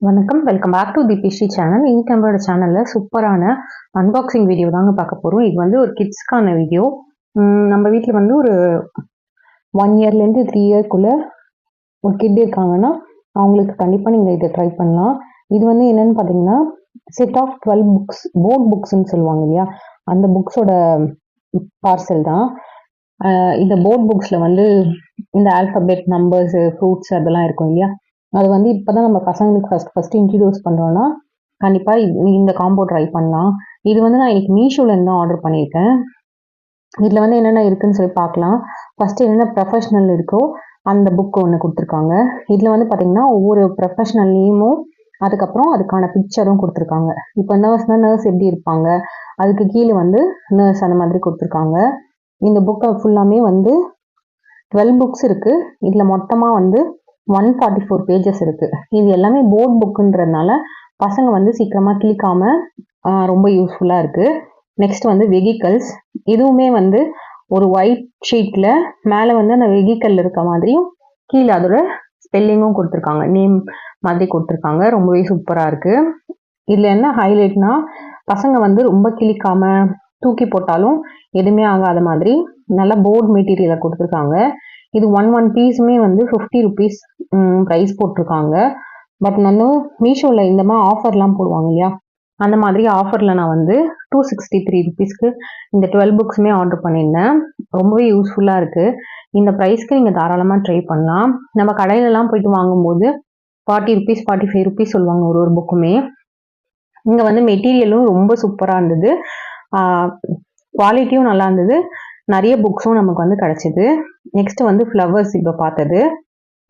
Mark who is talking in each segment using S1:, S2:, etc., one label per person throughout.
S1: வணக்கம், welcome back to தீபிஸ்ரீ channel. இன்னைக்கு நம்மளோட சேனல்ல சூப்பரான அன்பாக்சிங் வீடியோ தாங்க பார்க்க போறோம். இது வந்து ஒரு கிட்ஸ்க்கான வீடியோ. நம்ம வீட்டில் வந்து ஒரு 1 இயர்லேருந்து 3 இயர்க்குள்ள ஒரு கிட் இருக்காங்கன்னா அவங்களுக்கு கண்டிப்பாக நீங்கள் இதை ட்ரை பண்ணலாம். இது வந்து என்னன்னு பார்த்தீங்கன்னா செட் ஆஃப் 12 புக்ஸ், போர்ட் புக்ஸ்ன்னு சொல்லுவாங்க இல்லையா, அந்த புக்ஸோட பார்சல் தான். இந்த போர்ட் புக்ஸில் வந்து இந்த ஆல்ஃபபெட், நம்பர்ஸு, ஃப்ரூட்ஸ் அதெல்லாம் இருக்கும் இல்லையா, அது வந்து இப்போ தான் நம்ம பசங்களுக்கு ஃபஸ்ட்டு இன்ட்ரடியூஸ் பண்ணுறோன்னா கண்டிப்பாக இந்த காம்போ ட்ரை பண்ணலாம். இது வந்து நான் இன்னைக்கு மீஷோலேருந்து தான் ஆர்டர் பண்ணியிருக்கேன். இதில் வந்து என்னென்ன இருக்குதுன்னு சொல்லி பார்க்கலாம். ஃபஸ்ட்டு என்னென்ன ப்ரொஃபஷ்னல் இருக்கோ அந்த புக்கு ஒன்று கொடுத்துருக்காங்க. இதில் வந்து பார்த்திங்கன்னா ஒவ்வொரு ப்ரொஃபஷ்னல் நேமும் அதுக்கப்புறம் அதுக்கான பிக்சரும் கொடுத்துருக்காங்க. இப்போ நர்ஸ்னால் நர்ஸ் எப்படி இருப்பாங்க, அதுக்கு கீழே வந்து நர்ஸ் அந்த மாதிரி கொடுத்துருக்காங்க. இந்த புக்கை ஃபுல்லாமே வந்து 12 புக்ஸ் இருக்குது. இதில் மொத்தமாக வந்து 144 பேஜஸ் இருக்குது. இது எல்லாமே போர்ட் புக்குன்றதுனால பசங்க வந்து சீக்கிரமாக கிளிக்காமல் ரொம்ப யூஸ்ஃபுல்லாக இருக்குது. நெக்ஸ்ட் வந்து வெஹிக்கல்ஸ். இதுவுமே வந்து ஒரு ஒயிட் ஷீட்டில் மேலே வந்து அந்த வெஹிக்கல் இருக்க மாதிரியும் கீழே அதோட ஸ்பெல்லிங்கும் கொடுத்துருக்காங்க, நேம் மாதிரி கொடுத்துருக்காங்க. ரொம்பவே சூப்பராக இருக்குது. இதில் என்ன ஹைலைட்னா பசங்க வந்து ரொம்ப கிளிக்காமல் தூக்கி போட்டாலும் எதுவுமே ஆகாத மாதிரி நல்லா போர்ட் மெட்டீரியலை கொடுத்துருக்காங்க. இது ஒன் பீஸுமே வந்து 50 ருபீஸ் ப்ரைஸ் போட்டிருக்காங்க. பட் நான் மீஷோவில் இந்த மாதிரி ஆஃபர்லாம் போடுவாங்க இல்லையா, அந்த மாதிரி ஆஃபரில் நான் வந்து 263 ருபீஸ்க்கு இந்த 12 புக்ஸுமே ஆர்டர் பண்ணியிருந்தேன். ரொம்பவே யூஸ்ஃபுல்லாக இருக்குது. இந்த ப்ரைஸ்க்கு நீங்கள் தாராளமாக ட்ரை பண்ணலாம். நம்ம கடையிலலாம் போயிட்டு வாங்கும்போது 40 ருபீஸ் 45 ருபீஸ் சொல்லுவாங்க ஒரு புக்குமே. இங்கே வந்து மெட்டீரியலும் ரொம்ப சூப்பராக இருந்தது, குவாலிட்டியும் நல்லா இருந்தது, நிறைய புக்ஸும் நமக்கு வந்து கிடச்சிது. நெக்ஸ்ட் வந்து ஃப்ளவர்ஸ். இப்போ பார்த்தது,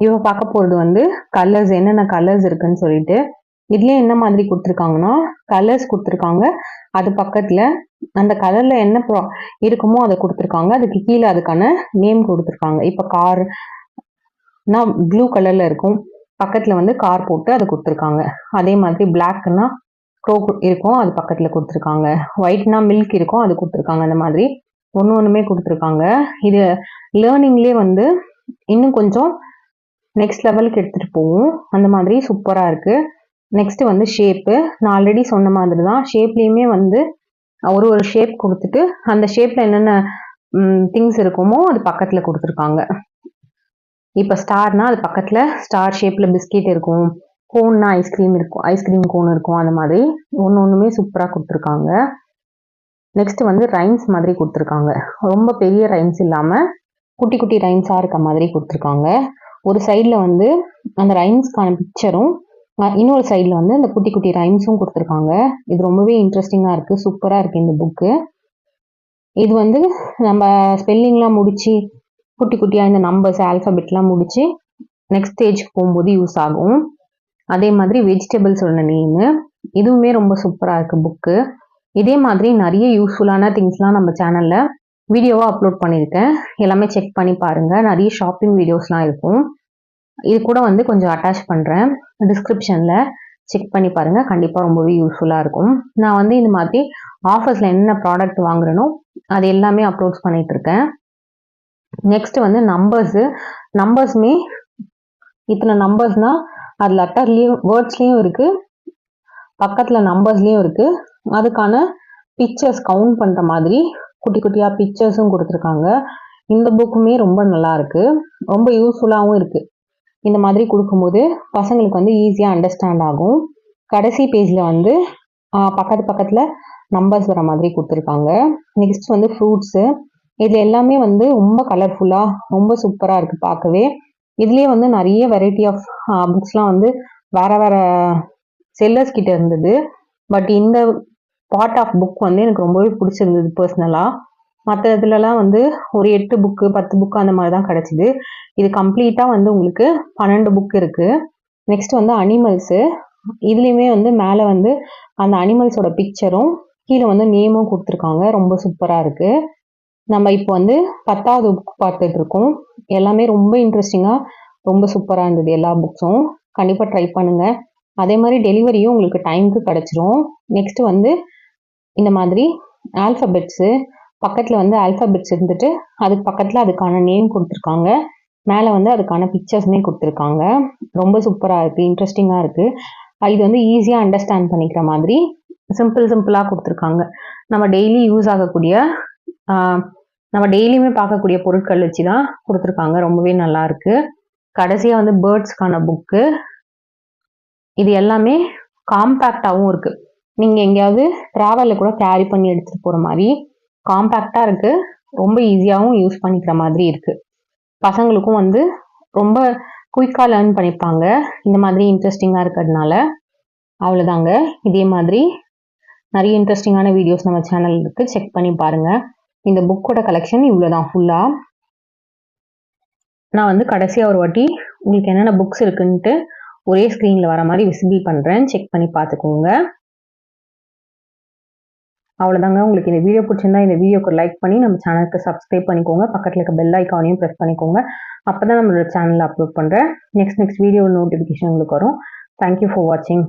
S1: இப்போ பார்க்க போகிறது வந்து கலர்ஸ், என்னென்ன கலர்ஸ் இருக்குன்னு சொல்லிட்டு. இதுலேயே என்ன மாதிரி கொடுத்துருக்காங்கன்னா கலர்ஸ் கொடுத்துருக்காங்க, அது பக்கத்தில் அந்த கலரில் என்ன இருக்குமோ அதை கொடுத்துருக்காங்க, அதுக்கு கீழே அதுக்கான நேம் கொடுத்துருக்காங்க. இப்போ கார்னா ப்ளூ கலரில் இருக்கும், பக்கத்தில் வந்து கார் போட்டு அதை கொடுத்துருக்காங்க. அதே மாதிரி பிளாக்னா க்ரோ இருக்கும், அது பக்கத்தில் கொடுத்துருக்காங்க. ஒயிட்னா மில்க் இருக்கும், அது கொடுத்துருக்காங்க. அந்த மாதிரி ஒன்றுமே கொடுத்துருக்காங்க. இது லேர்னிங்லேயே வந்து இன்னும் கொஞ்சம் நெக்ஸ்ட் லெவலுக்கு எடுத்துகிட்டு போகும். அந்த மாதிரி சூப்பராக இருக்குது. நெக்ஸ்ட்டு வந்து ஷேப்பு. நான் ஆல்ரெடி சொன்ன மாதிரி தான், ஷேப்லேயுமே வந்து ஒரு ஷேப் கொடுத்துட்டு அந்த ஷேப்பில் என்னென்ன திங்ஸ் இருக்குமோ அது பக்கத்தில் கொடுத்துருக்காங்க. இப்போ ஸ்டார்னால் அது பக்கத்தில் ஸ்டார் ஷேப்பில் பிஸ்கெட் இருக்கும், கோன்னா ஐஸ்கிரீம் இருக்கும், ஐஸ்கிரீம் கோன் இருக்கும். அந்த மாதிரி ஒன்றுமே சூப்பராக கொடுத்துருக்காங்க. நெக்ஸ்ட் வந்து ரைம்ஸ் மாதிரி கொடுத்துருக்காங்க. ரொம்ப பெரிய ரைம்ஸ் இல்லாமல் குட்டி குட்டி ரைம்ஸாக இருக்க மாதிரி கொடுத்துருக்காங்க. ஒரு சைடில் வந்து அந்த ரைம்ஸ்க்கான பிக்சரும், இன்னொரு சைடில் வந்து அந்த குட்டி குட்டி ரைம்ஸும் கொடுத்துருக்காங்க. இது ரொம்பவே இன்ட்ரெஸ்டிங்காக இருக்குது, சூப்பராக இருக்குது இந்த புக்கு. இது வந்து நம்ம ஸ்பெல்லிங்லாம் முடித்து குட்டி குட்டியாக இந்த நம்பர்ஸ் ஆல்ஃபபெட்லாம் முடித்து நெக்ஸ்ட் ஸ்டேஜ்க்கு போகும்போது யூஸ் ஆகும். அதே மாதிரி வெஜிடபிள்ஸோட நேமு, இதுவுமே ரொம்ப சூப்பராக இருக்குது புக்கு. இதே மாதிரி நிறைய யூஸ்ஃபுல்லான திங்ஸ்லாம் நம்ம சேனலில் வீடியோவாக அப்லோட் பண்ணியிருக்கேன், எல்லாமே செக் பண்ணி பாருங்கள். நிறைய ஷாப்பிங் வீடியோஸ்லாம் இருக்கும். இது கூட வந்து கொஞ்சம் அட்டாச் பண்ணுறேன் டிஸ்கிரிப்ஷனில், செக் பண்ணி பாருங்கள். கண்டிப்பாக ரொம்பவே யூஸ்ஃபுல்லாக இருக்கும். நான் வந்து இந்த மாதிரி ஆஃபர்ஸில் என்னென்ன ப்ராடக்ட் வாங்குறேனோ அது எல்லாமே அப்லோட்ஸ் பண்ணிகிட்ருக்கேன். நெக்ஸ்ட்டு வந்து நம்பர்ஸுமே இத்தனை நம்பர்ஸ்னால் அது லெட்டர்லேயும் வேர்ட்ஸ்லேயும் இருக்குது, பக்கத்தில் நம்பர்ஸ்லேயும் இருக்குது. அதுக்கான பிக்சர்ஸ் கவுண்ட் பண்ணுற மாதிரி குட்டி குட்டியாக பிக்சர்ஸும் கொடுத்துருக்காங்க. இந்த புக்குமே ரொம்ப நல்லா இருக்குது, ரொம்ப யூஸ்ஃபுல்லாகவும் இருக்குது. இந்த மாதிரி கொடுக்கும்போது பசங்களுக்கு வந்து ஈஸியாக அண்டர்ஸ்டாண்ட் ஆகும். கடைசி பேஜில் வந்து பக்கத்தில் நம்பர்ஸ் வர மாதிரி கொடுத்துருக்காங்க. நெக்ஸ்ட் வந்து ஃப்ரூட்ஸு. இது எல்லாமே வந்து ரொம்ப கலர்ஃபுல்லாக ரொம்ப சூப்பராக இருக்குது பார்க்கவே. இதுலேயே வந்து நிறைய வெரைட்டி ஆஃப் புக்ஸ்லாம் வந்து வேறு வேறு செல்லர்ஸ் கிட்ட இருந்தது. பட் இந்த பார்ட் ஆஃப் புக் வந்து எனக்கு ரொம்பவே பிடிச்சிருந்தது பர்சனலாக. மற்ற இதுலலாம் வந்து ஒரு 8 புக்கு 10 புக்கு அந்த மாதிரி தான் கிடச்சிது. இது கம்ப்ளீட்டாக வந்து உங்களுக்கு 12 புக் இருக்குது. நெக்ஸ்ட் வந்து அனிமல்ஸு. இதுலேயுமே வந்து மேலே வந்து அந்த அனிமல்ஸோட பிக்சரும் கீழே வந்து நேமும் கொடுத்துருக்காங்க. ரொம்ப சூப்பராக இருக்குது. நம்ம இப்போ வந்து 10வது புக் பார்த்துட்ருக்கோம். எல்லாமே ரொம்ப இன்ட்ரெஸ்டிங்காக ரொம்ப சூப்பராக இருந்தது எல்லா புக்ஸும். கண்டிப்பாக ட்ரை பண்ணுங்கள். அதே மாதிரி டெலிவரியும் உங்களுக்கு டைமுக்கு கிடச்சிரும். நெக்ஸ்ட்டு வந்து இந்த மாதிரி ஆல்ஃபபெட்ஸு, பக்கத்தில் வந்து ஆல்ஃபபெட்ஸ் இருந்துட்டு அதுக்கு பக்கத்தில் அதுக்கான நேம் கொடுத்துருக்காங்க. மேலே வந்து அதுக்கான பிக்சர்ஸுமே கொடுத்துருக்காங்க. ரொம்ப சூப்பராக இருக்குது, இன்ட்ரெஸ்டிங்காக இருக்குது. இது வந்து ஈஸியாக அண்டர்ஸ்டாண்ட் பண்ணிக்கிற மாதிரி சிம்பிளாக கொடுத்துருக்காங்க. நம்ம டெய்லி யூஸ் ஆகக்கூடிய நம்ம டெய்லியுமே பார்க்கக்கூடிய பொருட்கள் வச்சு தான் கொடுத்துருக்காங்க. ரொம்பவே நல்லா இருக்கு. கடைசியாக வந்து பேர்ட்ஸ்க்கான புக்கு. இது எல்லாமே காம்பேக்டாகவும் இருக்கு. நீங்கள் எங்கேயாவது ட்ராவலில் கூட கேரி பண்ணி எடுத்துகிட்டு போகிற மாதிரி காம்பேக்டாக இருக்கு. ரொம்ப ஈஸியாகவும் யூஸ் பண்ணிக்கிற மாதிரி இருக்கு. பசங்களுக்கும் வந்து ரொம்ப குயிக்காக லேர்ன் பண்ணிப்பாங்க இந்த மாதிரி இன்ட்ரெஸ்டிங்காக இருக்கிறதுனால. அவ்வளோதாங்க. இதே மாதிரி நிறைய இன்ட்ரெஸ்டிங்கான வீடியோஸ் நம்ம சேனல் இருக்கு, செக் பண்ணி பாருங்க. இந்த புக்கோட கலெக்ஷன் இவ்வளோதான் ஃபுல்லாக. நான் வந்து கடைசியாக ஒரு வாட்டி உங்களுக்கு என்னென்ன புக்ஸ் இருக்குன்ட்டு ஒரே ஸ்க்ரீனில் வர மாதிரி விசிபிள் பண்ணுறேன், செக் பண்ணி பார்த்துக்கோங்க. அவ்வளோதாங்க. உங்களுக்கு இந்த வீடியோ பிடிச்சிருந்தா இந்த வீடியோக்கு லைக் பண்ணி நம்ம சேனலுக்கு சப்ஸ்கிரைப் பண்ணிக்கோங்க. பக்கத்தில் இருக்க பெல் ஐக்கானையும் ப்ரெஸ் பண்ணிக்கோங்க. அப்போ தான் நம்மளோட சேனலில் அப்லோட் பண்ணுறேன் நெக்ஸ்ட் வீடியோ நோட்டிஃபிகேஷன் உங்களுக்கு வரும். தேங்க்யூ ஃபார் வாட்சிங்.